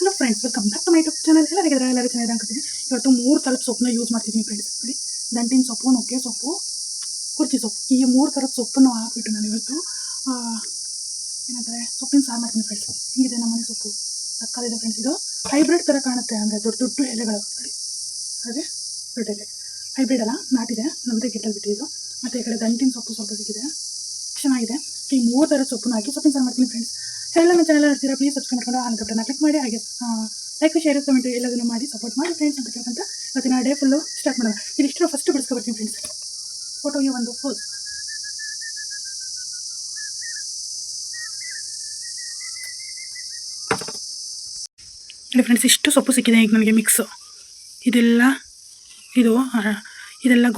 Hello friends, welcome back to my YouTube channel. ಎಲ್ಲರೂ ಚೆನ್ನಾಗಿ ಅನ್ಕೊತೀನಿ. ಇವತ್ತು 3 ಥರದ ಸೊಪ್ಪನ್ನ ಯೂಸ್ ಮಾಡ್ತಿದ್ದೀನಿ ಫ್ರೆಂಡ್ಸ್. ನೋಡಿ, ದಂಟಿನ ಸೊಪ್ಪು, ನುಗ್ಗೆ ಸೊಪ್ಪು, ಕುರ್ಚಿ ಸೊಪ್ಪು, ಈ 3 ಥರದ ಸೊಪ್ಪನ್ನು ಹಾಕ್ಬಿಟ್ಟು ನಾನು ಇವತ್ತು ಏನಂದರೆ ಸೊಪ್ಪಿನ ಸಾರು ಮಾಡ್ತೀನಿ ಫ್ರೆಂಡ್ಸ್. ಹಿಂಗಿದೆ ನಮ್ಮನೆ ಸೊಪ್ಪು, ಸಕ್ಕತ್ತಿದೆ ಫ್ರೆಂಡ್ಸ್. ಇದು ಹೈಬ್ರಿಡ್ ಥರ ಕಾಣುತ್ತೆ, ಅಂದರೆ ದೊಡ್ಡ ದೊಡ್ಡ ಎಲೆಗಳು. ನೋಡಿ, ಅದೇ ದೊಡ್ಡ ಎಲೆ, ಹೈಬ್ರಿಡ್ ಅಲ್ಲ, ನಾಟಿದೆ, ನಮ್ಮದೇ ಗಿಟ್ಟಲ್ಲಿ ಬಿಟ್ಟಿದ್ದು. ಮತ್ತು ಈ ಕಡೆ ದಂಟಿನ ಸೊಪ್ಪು ಸ್ವಲ್ಪ ಸಿಕ್ಕಿದೆ, ಚೆನ್ನಾಗಿದೆ. ಈ 3 ಥರದ ಸೊಪ್ಪನ್ನು ಹಾಕಿ ಸೊಪ್ಪಿನ ಸಾರು ಮಾಡ್ತೀನಿ ಫ್ರೆಂಡ್ಸ್. ಎಲ್ಲ ನನ್ನ ಚಾನಲ್ ನೋಡ್ತೀರಾ, ಪ್ಲೀಸ್ ಸಬ್ಸ್ಕ್ರೈಬ್ ಮಾಡ್ಕೊಂಡು ಆನ್ ಬಟನ್ನ ಕ್ಲಿಕ್ ಮಾಡಿ, ಹಾಗೆ ಲೈಕ್, ಶೇರ್, ಕಮೆಂಟ್ ಎಲ್ಲದನ್ನು ಮಾಡಿ ಸಪೋರ್ಟ್ ಮಾಡಿ ಫ್ರೆಂಡ್ಸ್ ಅಂತ ಕೇಳ್ಕೊಂತ ಇವತ್ತಿನ ಡೇ ಫುಲ್ಲು ಸ್ಟಾರ್ಟ್ ಮಾಡೋಣ. ಇದಿಷ್ಟು ಫಸ್ಟ್ ಬಿಡಿಸ್ಕೊಬರ್ತೀನಿ ಫ್ರೆಂಡ್ಸ್. ಫೋಟೋಗೆ ಒಂದು ಫೋಸ್. ನೋಡಿ ಫ್ರೆಂಡ್ಸ್, ಇಷ್ಟು ಸೊಪ್ಪು ಸಿಕ್ಕಿದೆ ಈಗ ನನಗೆ ಮಿಕ್ಸು. ಇದೆಲ್ಲ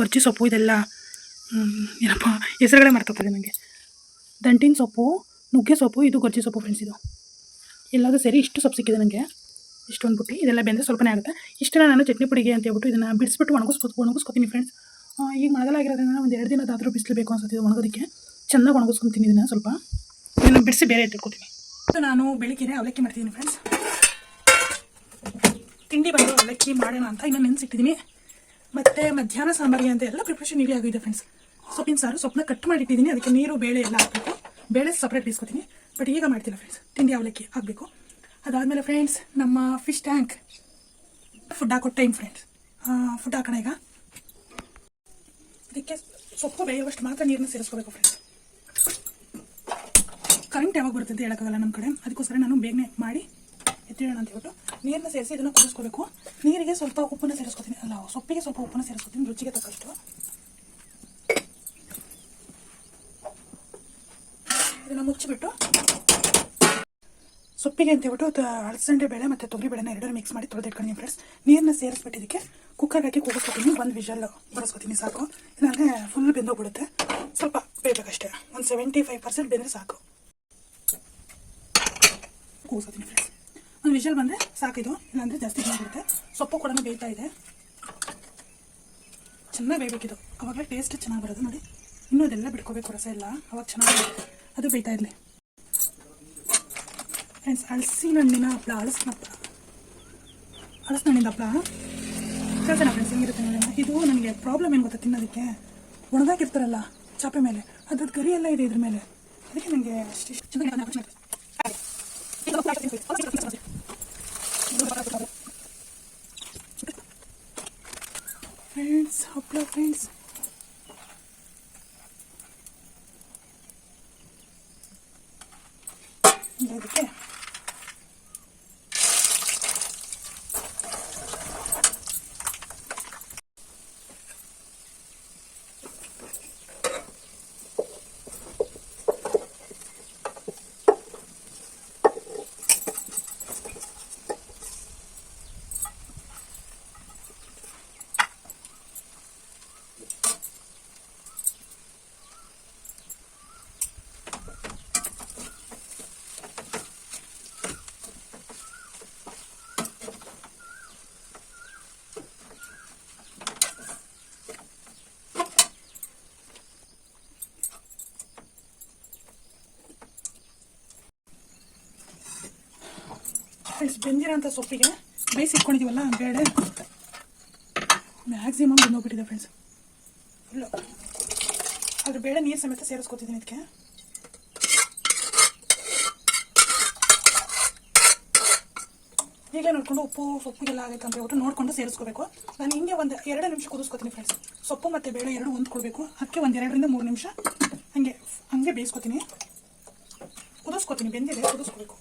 ಗೊರ್ಜಿ ಸೊಪ್ಪು, ಇದೆಲ್ಲ ಏನಪ್ಪ ಹೆಸರುಗಳೇ ಮರ್ತೋಗ್ತದೆ ನನಗೆ. ದಂಟಿನ ಸೊಪ್ಪು, ನುಗ್ಗೆ ಸೊಪ್ಪು, ಇದು ಗೊರ್ಜಿ ಸೊಪ್ಪು ಫ್ರೆಂಡ್ಸ್. ಇದು ಎಲ್ಲದೂ ಸೇರಿ ಇಷ್ಟು ಸೊಪ್ಪು ಸಿಕ್ಕಿದೆ ನನಗೆ. ಇಷ್ಟೊಂದು ಬುಟ್ಟಿ, ಇದೆಲ್ಲ ಬೆಂದರೆ ಸ್ವಲ್ಪನೇ ಆಗುತ್ತೆ. ಇಷ್ಟನ್ನ ನಾನು ಚಟ್ನಿ ಪುಡಿಗೆ ಅಂತ ಹೇಳ್ಬಿಟ್ಟು ಇದನ್ನು ಬಿಡಿಸ್ಬಿಟ್ಟು ಒಣಗಿಸ್ಕೊತೀನಿ ಫ್ರೆಂಡ್ಸ್. ಈಗ ಮಳೆಗಾಲ ಆಗಿರೋದ್ರಿಂದ ಒಂದು 2 ದಿನದಾದರೂ ಬಿಸಿಲು ಬೇಕು ಅನ್ಸುತ್ತೆ ಒಣಗೋದಕ್ಕೆ. ಚೆನ್ನಾಗಿ ಒಣಗಿಸ್ಕೊತೀನಿ ಇದನ್ನು. ಸ್ವಲ್ಪ ಇದನ್ನು ಬಿಡಿಸಿ ಬೇರೆ ಇಟ್ಕೊತೀನಿ. ನಾನು ಬೆಳಿಗ್ಗೆ ಅವಲಕ್ಕಿ ಮಾಡ್ತಿದ್ದೀನಿ ಫ್ರೆಂಡ್ಸ್. ತಿಂಡಿ ಬಂದು ಅವಲಕ್ಕಿ ಮಾಡೋಣ ಅಂತ ಇನ್ನೂ ನೆನೆಸಿಟ್ಟಿದ್ದೀನಿ. ಮತ್ತು ಮಧ್ಯಾಹ್ನ ಸಾಂಬಾರಿಗೆ ಅಂತ ಎಲ್ಲ ಪ್ರಿಪ್ರೇಷನ್ ರೆಡಿ ಆಗಿದೆ ಫ್ರೆಂಡ್ಸ್. ಸೊಪ್ಪಿನ ಸಾರು, ಸೊಪ್ಪನ್ನ ಕಟ್ ಮಾಡಿಟ್ಟಿದ್ದೀನಿ. ಅದಕ್ಕೆ ನೀರು, ಬೇಳೆ ಎಲ್ಲ ಹಾಕಬೇಕು. ಬೇಳೆ ಸಪ್ರೇಟ್ ಬೇಯಿಸ್ಕೊತೀನಿ, ಬಟ್ ಈಗ ಮಾಡ್ತಿಲ್ಲ ಫ್ರೆಂಡ್ಸ್. ತಿಂಡಿ ಅವಲಕ್ಕಿ ಆಗಬೇಕು. ಅದಾದಮೇಲೆ ಫ್ರೆಂಡ್ಸ್, ನಮ್ಮ ಫಿಶ್ ಟ್ಯಾಂಕ್ ಫುಡ್ ಹಾಕೋ ಟೈಮ್ ಫ್ರೆಂಡ್ಸ್. ಫುಡ್ ಹಾಕೋಣ ಈಗ. ಅದಕ್ಕೆ ಸೊಪ್ಪು ಬೇಯುವಷ್ಟು ಮಾತ್ರ ನೀರನ್ನ ಸೇರಿಸ್ಕೋಬೇಕು ಫ್ರೆಂಡ್ಸ್. ಕರೆಂಟ್ ಯಾವಾಗ ಬರುತ್ತೆ ಅಂತ ಹೇಳೋಕ್ಕಾಗಲ್ಲ ನಮ್ಮ ಕಡೆ. ಅದಕ್ಕೋಸ್ಕರ ನಾನು ಬೇಗನೆ ಮಾಡಿ ಎತ್ತಿಡೋಣ ಅಂತ ಹೇಳ್ಬಿಟ್ಟು ನೀರನ್ನ ಸೇರಿಸಿ ಇದನ್ನು ಕುದಿಸ್ಕೋಬೇಕು. ನೀರಿಗೆ ಸ್ವಲ್ಪ ಉಪ್ಪನ್ನು ಸೇರಿಸ್ಕೊತೀನಿ, ಅಲ್ಲ ಸೊಪ್ಪಿಗೆ ಸ್ವಲ್ಪ ಉಪ್ಪನ್ನು ಸೇರಿಸ್ಕೊತೀನಿ, ರುಚಿಗೆ ತಕ್ಕಷ್ಟು. ಇದನ್ನು ಮುಚ್ಚಿಬಿಟ್ಟು ಸೊಪ್ಪಿಗೆ ಅಂತ ಹೇಳ್ಬಿಟ್ಟು ಅಳಸಂಡೆ ಬೇಳೆ ಮತ್ತು ತೊಗರಿ ಬೇಳೆನ ಎರಡರೂ ಮಿಕ್ಸ್ ಮಾಡಿ ತೊಳೆದಿಟ್ಕೊಂಡಿದ್ದೀನಿ ಫ್ರೆಂಡ್ಸ್. ನೀರನ್ನ ಸೇರಿಸ್ಬಿಟ್ಟು ಇದಕ್ಕೆ ಕುಕ್ಕರ್ಗೆ ಹಾಕಿ ಕೂಗಿಸ್ಕೊತೀನಿ. 1 ವಿಷಲ್ ಬಡಿಸ್ಕೊತೀನಿ ಸಾಕು. ಇಲ್ಲಾಂದರೆ ಫುಲ್ ಬೆಂದೋಗ್ಬಿಡುತ್ತೆ. ಸ್ವಲ್ಪ ಬೇಯಬೇಕಷ್ಟೇ, ಒಂದು 75% ಬೆಂದರೆ ಸಾಕು. ಕೂಗಿಸ್ಕೊತೀನಿ ಫ್ರೆಂಡ್ಸ್. 1 ವಿಷಲ್ ಬಂದರೆ ಸಾಕಿದು, ಇಲ್ಲಾಂದರೆ ಜಾಸ್ತಿ ಬೇಯಿಬಿಡುತ್ತೆ. ಸೊಪ್ಪು ಕೂಡ ಬೇಯ್ತಾ ಇದೆ, ಚೆನ್ನಾಗಿ ಬೇಯಬೇಕಿದು, ಅವಾಗಲೇ ಟೇಸ್ಟ್ ಚೆನ್ನಾಗಿ ಬರೋದು. ನೋಡಿ, ಇನ್ನೂ ಅದೆಲ್ಲ ಬಿಡ್ಕೋಬೇಕು, ರಸ ಎಲ್ಲ, ಅವಾಗ ಚೆನ್ನಾಗಿ ಅದು ಬೇಯ್ತಾ ಇರಲಿ ಫ್ರೆಂಡ್ಸ್. ಹಲಸಿನ ಹಣ್ಣಿನ ಹಪ್ಪಳ, ಹಲಸಿನ ಹಣ್ಣಿಂದ ಹಪ್ಪಳ ಹೇಳ್ತೇನೆ ಫ್ರೆಂಡ್ಸ್, ಹೆಂಗಿರುತ್ತೆ ನೋಡೋಣ. ಇದು ನನಗೆ ಪ್ರಾಬ್ಲಮ್ ಏನು ಗೊತ್ತಾ, ತಿನ್ನೋದಕ್ಕೆ ಒಣಗಾಕಿರ್ತಾರಲ್ಲ ಚಾಪೆ ಮೇಲೆ, ಅದ್ರದ್ದು ಗರಿ ಎಲ್ಲ ಇದೆ ಇದ್ರ ಮೇಲೆ. ಅದಕ್ಕೆ ನನಗೆ ಅಷ್ಟಿಷ್ಟು ಫ್ರೆಂಡ್ಸ್. ಹಪ್ಪಳ ಫ್ರೆಂಡ್ಸ್, ಅದಕ್ಕೆ ಫ್ರೆಂಡ್ಸ್, ಬೆಂದಿರೋಂಥ ಸೊಪ್ಪಿಗೆ ಬೇಯಿಸಿಟ್ಕೊಂಡಿದ್ದೀವಲ್ಲ ಬೇಳೆ, ಮ್ಯಾಕ್ಸಿಮಮ್ ಬೆಂದೋಗ್ಬಿಟ್ಟಿದೆ ಫ್ರೆಂಡ್ಸ್ ಫುಲ್ಲು. ಅದ್ರ ಬೇಳೆ ನೀರು ಸಮೇತ ಸೇರಿಸ್ಕೊತಿದ್ದೀನಿ ಇದಕ್ಕೆ. ಈಗಲೇ ನೋಡಿಕೊಂಡು ಉಪ್ಪು ಸೊಪ್ಪಿಗೆಲ್ಲ ಆಗೈತೆ ಅಂತ ಹೇಳ್ಬಿಟ್ಟು ನೋಡಿಕೊಂಡು ಸೇರಿಸ್ಕೋಬೇಕು. ನಾನು ಹಿಂಗೆ ಒಂದು 2 ನಿಮಿಷ ಕುದಿಸ್ಕೊತೀನಿ ಫ್ರೆಂಡ್ಸ್. ಸೊಪ್ಪು ಮತ್ತು ಬೇಳೆ ಎರಡು ಹೊಂದ್ಕೊಳ್ಬೇಕು. ಅದಕ್ಕೆ ಒಂದು 2 ರಿಂದ 3 ನಿಮಿಷ ಹಂಗೆ ಬೇಯಿಸ್ಕೊತೀನಿ, ಕುದಿಸ್ಕೊತೀನಿ. ಬೆಂದಿದೆ, ಕುದಿಸ್ಕೋಬೇಕು.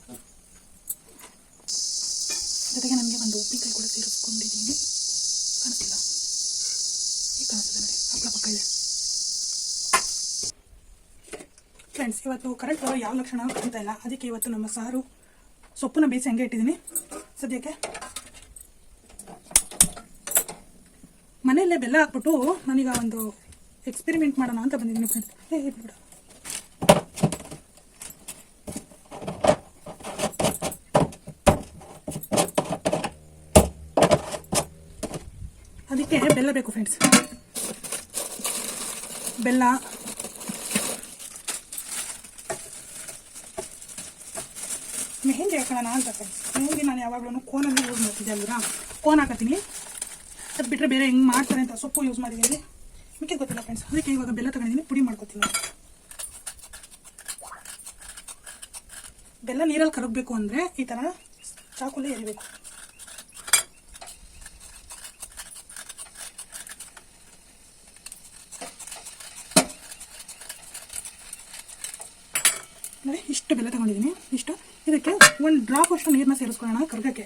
ಜೊತೆಗೆ ನನಗೆ ಒಂದು ಉಪ್ಪಿನಕಾಯಿ ಕೂಡ ಸೇರಿಸ್ಕೊಂಡಿದ್ದೀನಿ. ಕಾಣಿಸ್ತಿಲ್ಲ, ಈಗ ಕಾಣಿಸ್ತಿದೆ ನೋಡಿ, ಹಪ್ಪಳ ಪಕ್ಕ ಇದೆ ಫ್ರೆಂಡ್ಸ್. ಇವತ್ತು ಕರೆಂಟ್ ಬರೋ ಯಾವ ಲಕ್ಷಣ ಕಾಣ್ತಾ ಇಲ್ಲ. ಅದಕ್ಕೆ ಇವತ್ತು ನಮ್ಮ ಸಾರು ಸೊಪ್ಪನ್ನ ಬೇಯಿಸಿ ಹಂಗೆ ಇಟ್ಟಿದ್ದೀನಿ ಸದ್ಯಕ್ಕೆ. ಮನೆಯಲ್ಲೇ ಬೆಲ್ಲ ಹಾಕ್ಬಿಟ್ಟು ನಾನೀಗ ಒಂದು ಎಕ್ಸ್ಪೆರಿಮೆಂಟ್ ಮಾಡೋಣ ಅಂತ ಬಂದಿದ್ದೀನಿ ಫ್ರೆಂಡ್ಸ್. ಬಿಡ, ಅದಕ್ಕೆ ಬೆಲ್ಲ ಬೇಕು ಫ್ರೆಂಡ್ಸ್. ಬೆಲ್ಲ, ಮೆಹಂದಿ ಹಾಕೋಣ ಅಂತ ಫ್ರೆಂಡ್ಸ್. ಮೇನ್ಲಿ ನಾನು ಯಾವಾಗಲೂ ಕೋನಲ್ಲಿ ಯೂಸ್ ಮಾಡ್ತಿದ್ದೆ ಅಲ್ವಾ, ಕೋನ್ ಹಾಕತ್ತೀನಿ. ಅದು ಬಿಟ್ಟರೆ ಬೇರೆ ಹೆಂಗೆ ಮಾಡ್ತಾರೆ ಅಂತ ಸೊಪ್ಪು ಯೂಸ್ ಮಾಡಿದ್ದೀನಿ, ಮಿಕ್ಕಿ ಗೊತ್ತಿಲ್ಲ ಫ್ರೆಂಡ್ಸ್. ಅದಕ್ಕೆ ಇವಾಗ ಬೆಲ್ಲ ತಗೊಂಡಿದ್ದೀನಿ, ಪುಡಿ ಮಾಡ್ಕೊತೀನಿ. ಬೆಲ್ಲ ನೀರಲ್ಲಿ ಕರಗಬೇಕು ಅಂದರೆ ಈ ಥರ ಚಾಕುಲೇ ಎರಿಬೇಕು. ನೋಡಿ ಇಷ್ಟು ಬೆಲ್ಲ ತಗೊಂಡಿದ್ದೀನಿ. ಇಷ್ಟು ಇದಕ್ಕೆ ಒಂದು ಡ್ರಾಪ್ ಅಷ್ಟು ನೀರನ್ನ ಸೇರಿಸ್ಕೊಳ್ಳೋಣ ಕರ್ಗಕ್ಕೆ.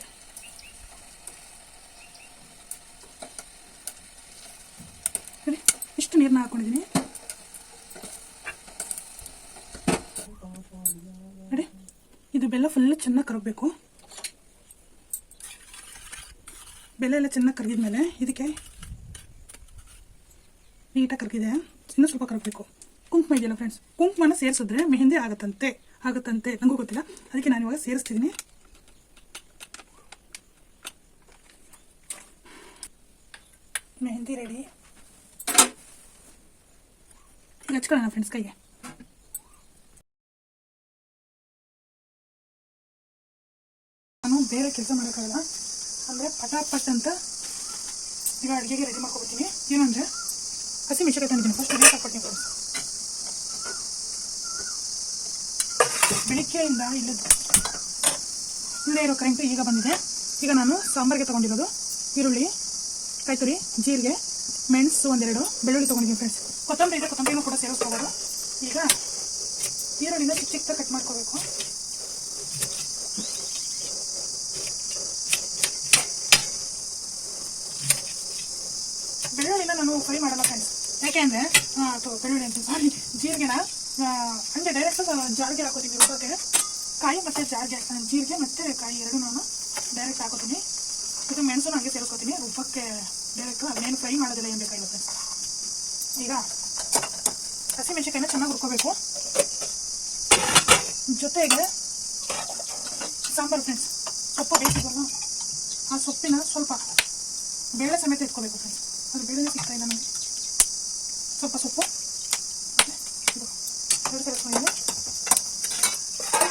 ನೋಡಿ ಇಷ್ಟು ನೀರನ್ನ ಹಾಕೊಂಡಿದ್ದೀನಿ. ನೋಡಿ ಇದು ಬೆಲ್ಲ ಫುಲ್ ಚೆನ್ನಾಗಿ ಕರಗಬೇಕು. ಬೆಲ್ಲ ಎಲ್ಲ ಚೆನ್ನಾಗಿ ಕರಗಿದ್ಮೇಲೆ ಇದಕ್ಕೆ ನೀಟಾಗಿ ಕರಗಿದೆ, ಇನ್ನೂ ಸ್ವಲ್ಪ ಕರಗಬೇಕು. ಕುಂಕುಮ ಇದೆಯಲ್ಲ ಫ್ರೆಂಡ್ಸ್, ಕುಂಕುಮನ ಸೇರಿಸಿದ್ರೆ ಮೆಹಂದಿ ಆಗುತ್ತಂತೆ ನನಗೂ ಗೊತ್ತಿಲ್ಲ, ಅದಕ್ಕೆ ನಾನು ಇವಾಗ ಸೇರಿಸ್ತಿದ್ದೀನಿ. ಮೆಹಂದಿ ರೆಡಿ. ಈಗ ಹಚ್ಕೊಳ್ಳೋಣ ಫ್ರೆಂಡ್ಸ್ ಕೈಗೆ. ನಾನು ಬೇರೆ ಕೆಲಸ ಮಾಡೋಕ್ಕಾಗಲ್ಲ ಅಂದರೆ ಪಟಾಪಟ್ ಅಂತ ಈಗ ಅಡುಗೆಗೆ ರೆಡಿ ಮಾಡ್ಕೊಬಿಡ್ತೀನಿ. ಏನಂದರೆ ಹಸಿ ಮೆಣಸಿನಕಾಯಿ ತಂದಿದ್ದೀನಿ, ಫಸ್ಟ್ ರೆಡಿ ಹಾಕ್ಕೊಡ್ತೀನಿ ಫ್ರೆಂಡ್ಸ್. ಬೆಳಿಗ್ಗೆಯಿಂದ ಇಲ್ಲೇ ಇರೋ ಕರೆಂಟು ಈಗ ಬಂದಿದೆ. ಈಗ ನಾನು ಸಾಂಬಾರಿಗೆ ತೊಗೊಂಡಿರೋದು ಈರುಳ್ಳಿ, ಕಾಯಿ ತುರಿ, ಜೀರಿಗೆ, ಮೆಣಸು ಒಂದೆರಡು, ಬೆಳ್ಳುಳ್ಳಿ ತೊಗೊಂಡಿದ್ದೀನಿ ಫ್ರೆಂಡ್ಸ್. ಕೊತ್ತಂಬರಿ ಇದೆ, ಕೊತ್ತಂಬರಿನೂ ಕೂಡ ಸೇರಿಸ್ಕೋಬೋದು. ಈಗ ಈರುಳ್ಳಿನ ಚಿಕ್ಕ ಚಿಕ್ಕದಾಗಿ ಕಟ್ ಮಾಡ್ಕೋಬೇಕು. ಬೆಳ್ಳುಳ್ಳಿನ ನಾನು ಫ್ರೈ ಮಾಡಲ್ಲ ಫ್ರೆಂಡ್ಸ್, ಯಾಕೆ ಅಂದರೆ ಬೆಳ್ಳುಳ್ಳಿ ಅಂತ ಸಾರಿ ಜೀರಿಗೆನ ಹಂಗೆ ಡೈರೆಕ್ಟ್ ಜಾರಿಗೆ ಹಾಕೋತೀನಿ ರುಬ್ಬಕ್ಕೆ. ಕಾಯಿ ಮತ್ತು ಜೀರಿಗೆ ಮತ್ತು ಕಾಯಿ ಎರಡು ನಾನು ಡೈರೆಕ್ಟ್ ಹಾಕೋತೀನಿ. ಇದು ಮೆಣಸು ಹಂಗೆ ಸೇರಿಸ್ಕೋತೀನಿ ರುಬ್ಬಕ್ಕೆ ಡೈರೆಕ್ಟು, ಅದನ್ನೇನು ಫ್ರೈ ಮಾಡೋದಿಲ್ಲ, ಏನು ಬೇಕಾಗಿಲ್ಲ ಫ್ರೆಂಡ್ಸ್. ಈಗ ಹಸಿಮೆಣಸಿನಕಾಯಿನ ಚೆನ್ನಾಗಿ ಹುರ್ಕೋಬೇಕು. ಜೊತೆಗೆ ಸಾಂಬಾರು ಫ್ರೆಂಡ್ಸ್, ಸೊಪ್ಪು ಬೇಯಿಸಿದ್ವಲ್ಲ ಆ ಸೊಪ್ಪಿನ ಸ್ವಲ್ಪ ಬೇಳೆ ಸಮೇತ ಇಟ್ಕೋಬೇಕು ಫ್ರೆಂಡ್ಸ್. ಅದು ಬೇಳೆನೇ ಸಿಗ್ತಾ ಇಲ್ಲ ನಮಗೆ. ಸ್ವಲ್ಪ ಸೊಪ್ಪು ಇದು ಎರಡು ಸೇರಿಸ್ಕೊಂಡಿದ್ದೀನಿ.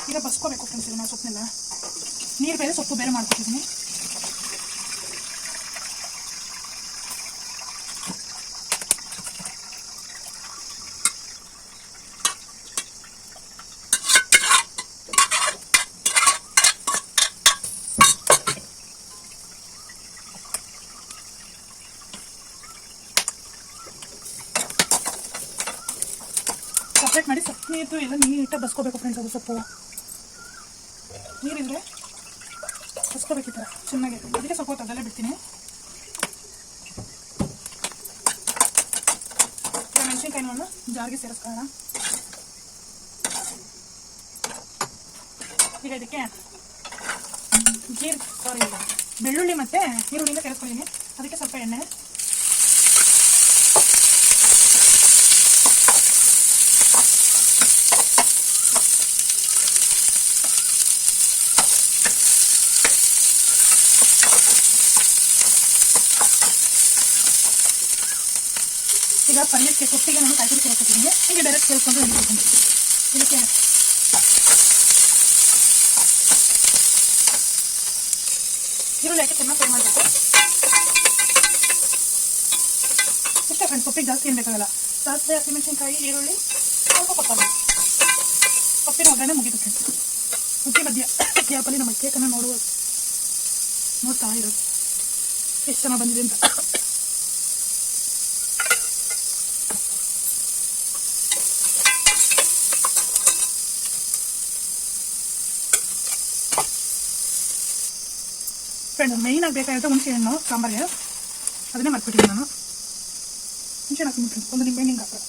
ಈಗ ಬಸ್ಕೋಬೇಕು ಫ್ರೆಂಡ್ಸ್ ಇದನ್ನು ಸೊಪ್ಪನ್ನೆಲ್ಲ. ನೀರು ಬೇರೆ ಸೊಪ್ಪು ಬೇರೆ ಮಾಡ್ಕೊತಿದ್ದೀನಿ. ಸಪ್ರೇಟ್ ಮಾಡಿ ಸೊಪ್ಪು ನೀರು ಎಲ್ಲ ನೀಟಾಗಿ ಬಸ್ಕೋಬೇಕು ಫ್ರೆಂಡ್ಸ್. ಅದು ಸೊಪ್ಪು ನೀರಿದ್ರೆ ಬಸ್ಕೋಬೇಕು ಈ ಥರ ಚೆನ್ನಾಗಿ. ಅದಕ್ಕೆ ಸ್ವಲ್ಪ ಹೊತ್ತು ಅದಲ್ಲೇ ಬಿಡ್ತೀನಿ. ಮೆಣಸಿನ್ಕಾಯಿನೂ ಜಾರಿಗೆ ಸೇರಿಸ್ಕೊಳ್ಳೋಣ. ಈಗ ಇದಕ್ಕೆ ಬೆಳ್ಳುಳ್ಳಿ ಮತ್ತು ಈರುಳ್ಳಿನ ಸೇರಿಸ್ಕೊಂಡಿದ್ದೀನಿ. ಅದಕ್ಕೆ ಸ್ವಲ್ಪ ಎಣ್ಣೆ, ಈಗ ಪಲ್ಯಕ್ಕೆ ಸೊಪ್ಪಿಗೆ ನಾನು ಕಾಯಿ ತುರಿ ಸೇರಿಸ್ತೀನಿ. ಹೀಗೆ ಡೈರೆಕ್ಟ್ ಸೇರಿಸ್ಕೊಂಡು ಎಣ್ಣಿಸ್ತೀನಿ. ಇದಕ್ಕೆ ಈರುಳ್ಳಿ ಹಾಕಿ ಚೆನ್ನಾಗಿ ಫ್ರೈ ಮಾಡಬೇಕು. ಇಷ್ಟೇ ಫ್ರೆಂಡ್ಸ್, ಸೊಪ್ಪಿಗೆ ಜಾಸ್ತಿ ಏನು ಬೇಕಾಗಲ್ಲ. ಸಾಸಿವೆ, ಹಸಿಮೆಣಸಿನಕಾಯಿ, ಈರುಳ್ಳಿ, ಸ್ವಲ್ಪ ಕೊತ್ತಂಬರಿ, ಸೊಪ್ಪಿನ ಒಗ್ಗರಣೆ ಮುಗಿದು ಫ್ರೆಂಡ್ಸ್. ಮಧ್ಯ ಗ್ಯಾಪಲ್ಲಿ ನಮ್ಮ ಕೇಕನ್ನು ನೋಡ್ತಾ ಇರೋದು ಎಷ್ಟು ಚೆನ್ನಾಗಿ ಬಂದಿದೆ ಅಂತ. ಫ್ರೆಂಡ್ಸ್ ಮೇಯ್ನಾಗಿ ಬೇಕಾಗಿರುತ್ತೆ ಹುಣಸೆ ಹಣ್ಣು ಸಾಂಬಾರಿಗೆ, ಅದನ್ನೇ ಮಾಡ್ಬಿಟ್ಟಿದ್ದೀನಿ ನಾನು. ಹುಣಸೆ ಹಣ್ಣು ಹಾಕ್ತೀನಿ ಫ್ರೆಂಡ್ಸ್, ಒಂದು ನಿಂಬೆಹಣ್ಣು ಹಿಂಗೆ ಹಾಕೋದು.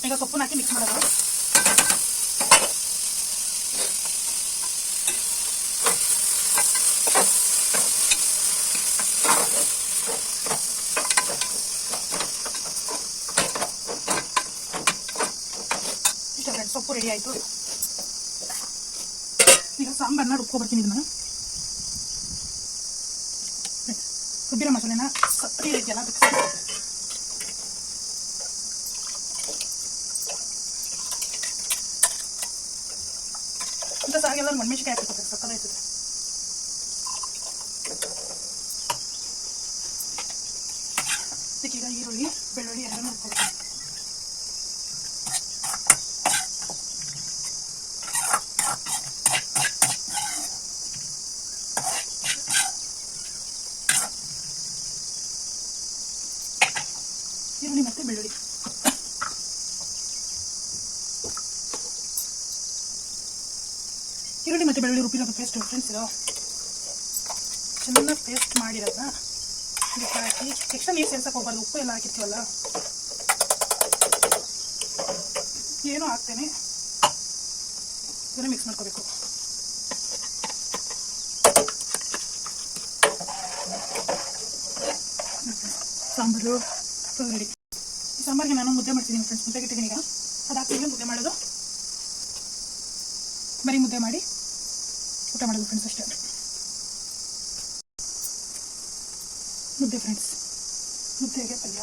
ಈಗ ಸೊಪ್ಪನ್ನ ಹಾಕಿ ಮಿಕ್ಸ್ ಮಾಡೋದು. ಇಷ್ಟ ಫ್ರೆಂಡ್ಸ್, ಸೊಪ್ಪು ರೆಡಿ ಆಯಿತು. ಈಗ ಸಾಂಬಾರನ್ನ ರುಬ್ಕೊಬರ್ತೀನಿ. ಇದನ್ನ ರುಬ್ಬಿರೋ ಮಸಾಲೆನ ಸಪ್ಪಿ ಇದೆಯಲ್ಲ ಅದಕ್ಕೆ ಸೇರಿಸ್ತೀನಿ. ಅಂತ ಸಾರಿಗೆಲ್ಲ ಒಣಮೆಣ್ಸಿಕಾಯಿ ಹಾಕಿರ್ತಾರೆ, ಸಕ್ಕತ್ತಾಯ್ತದೆ. ಈಗ ಈರುಳ್ಳಿ ಬೆಳ್ಳುಳ್ಳಿ ಎಲ್ಲ ನೋಡ್ಕೊಳ್ತೀವಿ. ಈರುಳ್ಳಿ ಮತ್ತು ಬೆಳ್ಳುಳ್ಳಿ ಮತ್ತು ಬೆಳ್ಳುಳ್ಳಿ ರುಬ್ಬಿರೋದು ಪೇಸ್ಟ್ ಫ್ರೆಂಡ್ಸ್. ಇದು ಚೆನ್ನಾಗಿ ಪೇಸ್ಟ್ ಮಾಡಿರೋದನ್ನ ಇದಕ್ಕೆ ಹಾಕಿ ಎಕ್ಸ್ಟ್ರಾ ನೀರು ಸೇರ್ಸಕ್ಕೆ ಹೋಗ್ಬಾರ್ದು, ಉಪ್ಪು ಎಲ್ಲ ಹಾಕಿರ್ತೀವಲ್ಲ, ಏನೂ ಹಾಕ್ತೇನೆ. ಇದನ್ನು ಮಿಕ್ಸ್ ಮಾಡ್ಕೋಬೇಕು. ಸಾಂಬಾರು ರೆಡಿ. ಈ ಸಾಂಬಾರಿಗೆ ನಾನು ಮುದ್ದೆ ಮಾಡ್ತಿದ್ದೀನಿ ಫ್ರೆಂಡ್ಸ್, ಮುದ್ದೆಗೆ ಇಟ್ಟಿದ್ದೀನಿ. ಈಗ ಅದಾಗ್ತಿದ್ದೀನಿ ಮುದ್ದೆ ಮಾಡೋದು, ಬರೀ ಮುದ್ದೆ ಮಾಡಿ ಊಟ ಮಾಡೋದು ಫ್ರೆಂಡ್ಸ್, ಅಷ್ಟೇ. ಮುದ್ದೆ ಫ್ರೆಂಡ್ಸ್, ಮುದ್ದೆಗೆ ಪಲ್ಯ